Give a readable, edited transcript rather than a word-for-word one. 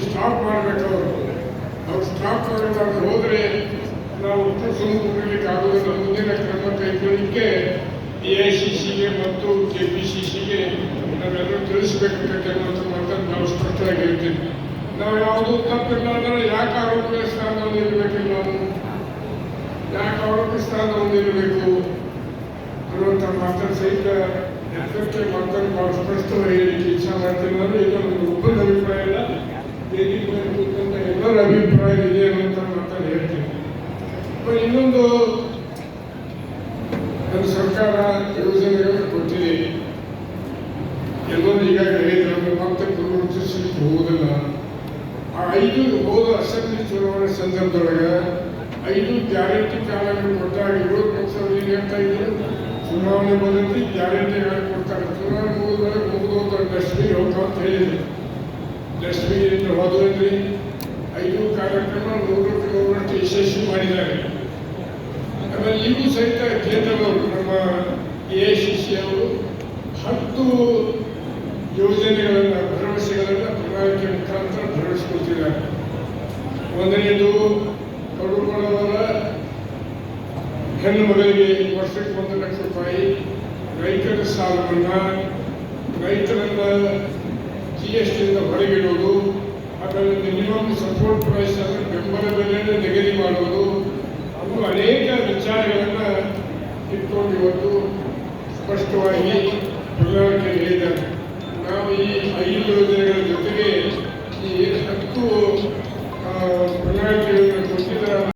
Stop ಮಾಡಬೇಕು. ಅವ್ರು stop ಮಾಡಬಾರ್ದು. ಹೋದರೆ ನಾವು ಸುಮ್ಮನೆ ಆಗುವುದಿಲ್ಲ. ಮುಂದಿನ ಕ್ರಮ ಕೈಗೊಳ್ಳಲಿಕ್ಕೆ AICCಗೆ ಮತ್ತು KPCCಗೆ ನಾವೆಲ್ಲರೂ ತಿಳಿಸಬೇಕಂತ ಮಾತನ್ನು ನಾವು ಸ್ಪಷ್ಟವಾಗಿ ಹೇಳ್ತೀವಿ. ನಾವು ಯಾವುದೂ ತಪ್ಪಿಲ್ಲ ಅಂದರೆ ಯಾಕೆ ಆರೋಗ್ಯ ಸ್ಥಾನ ಹೊಂದಿರಬೇಕಿಲ್ಲ, ಯಾಕೆ ಆರೋಗ್ಯ ಸ್ಥಾನ ಹೊಂದಿರಬೇಕು ಅನ್ನುವಂಥ ಮಾತನ್ನು ಸಹಿತ ಎತ್ತಕ್ಕೆ ಮಾತನ್ನು ನಾವು ಸ್ಪಷ್ಟವಾಗಿ ಹೇಳಲಿಕ್ಕೆ ಇಚ್ಛೆ ಮಾಡ್ತೀನಿ. ಅಂದರೆ ಈಗ ಒಂದು ಒಬ್ಬನ ಅಭಿಪ್ರಾಯ ಇಲ್ಲ, ಎಲ್ಲರ ಅಭಿಪ್ರಾಯ ಇದೆ ಅನ್ನುವಂಥ ಮಾತನ್ನು ಹೇಳ್ತೀನಿ. ಇನ್ನೊಂದು, ನಮ್ಮ ಸರ್ಕಾರ ಯೋಜನೆಗಳನ್ನು ಕೊಟ್ಟಿದೆ. ಎಲ್ಲರೂ ಈಗಾಗಲೇ ಹೇಳಿದ್ರೆ ಮತ್ತೆ ಪುನರುಚ್ಚರಿಸಲಿಕ್ಕೆ ಹೋಗುವುದಿಲ್ಲ. ಆ 5 ಹೋದ ಅಸೆಂಬ್ಲಿ ಚುನಾವಣೆ ಸಂದರ್ಭದೊಳಗೆ 5 ಗ್ಯಾರಂಟಿ ಕಾಲಗಳು ಕೊಟ್ಟಾಗ ವಿರೋಧ ಪಕ್ಷಗಳು ಏನು ಹೇಳ್ತಾ ಇದ್ರು, ಚುನಾವಣೆ ಬಂದೈತಿ ಗ್ಯಾರಂಟಿಗಳನ್ನು ಕೊಡ್ತಾರೆ, ಚುನಾವಣೆ ಮುಗಿದೋದ ಡಸ್ಟ್ಬಿನ್ ಹೋಗ್ತಾ ಅಂತ ಹೇಳಿದ್ರು. ಡಸ್ಟ್ಬಿನ್ ಹೋದ್ರಿ 5 ಕಾರ್ಯಕ್ರಮ 100% ಯಶಸ್ವಿ ಮಾಡಿದ್ದಾರೆ. ಆಮೇಲೆ ಈಗೂ ಸಹಿತ ಕೇಂದ್ರದವರು ನಮ್ಮ AICC ಅವರು 10 ಯೋಜನೆಗಳನ್ನು ಭರವಸೆಗಳನ್ನು ಪ್ರಣಾಳಿಕೆ ಮುಖಾಂತರ ಭರವಸೆಕೊಳ್ತಿದ್ದಾರೆ. ಒಂದನೇದು ಕಡುಬಡವರ ಹೆಣ್ಣು ಮಗಳಿಗೆ ವರ್ಷಕ್ಕೆ 1 ಲಕ್ಷ ರೂಪಾಯಿ, ರೈತರ ಸಾಲ ಮನ್ನಾ, ರೈತರನ್ನ GSTಯಿಂದ ಹೊರಗಿಡೋದು, ಆಮೇಲೆ ಮಿನಿಮಮ್ ಸಪೋರ್ಟ್ ಪ್ರೈಸ್ ಅಂದರೆ ಬೆಂಬಲ ಬೆಲೆಯನ್ನು ನಿಗದಿ ಮಾಡೋದು, ಅದು ಅನೇಕ ವಿಚಾರಗಳನ್ನು ಇಟ್ಕೊಂಡು ಇವತ್ತು ಸ್ಪಷ್ಟವಾಗಿ ಪ್ರಣಾಳಿಕೆ ಹೇಳಿದ್ದಾರೆ. ನಾವು ಈ 5 ಯೋಜನೆಗಳ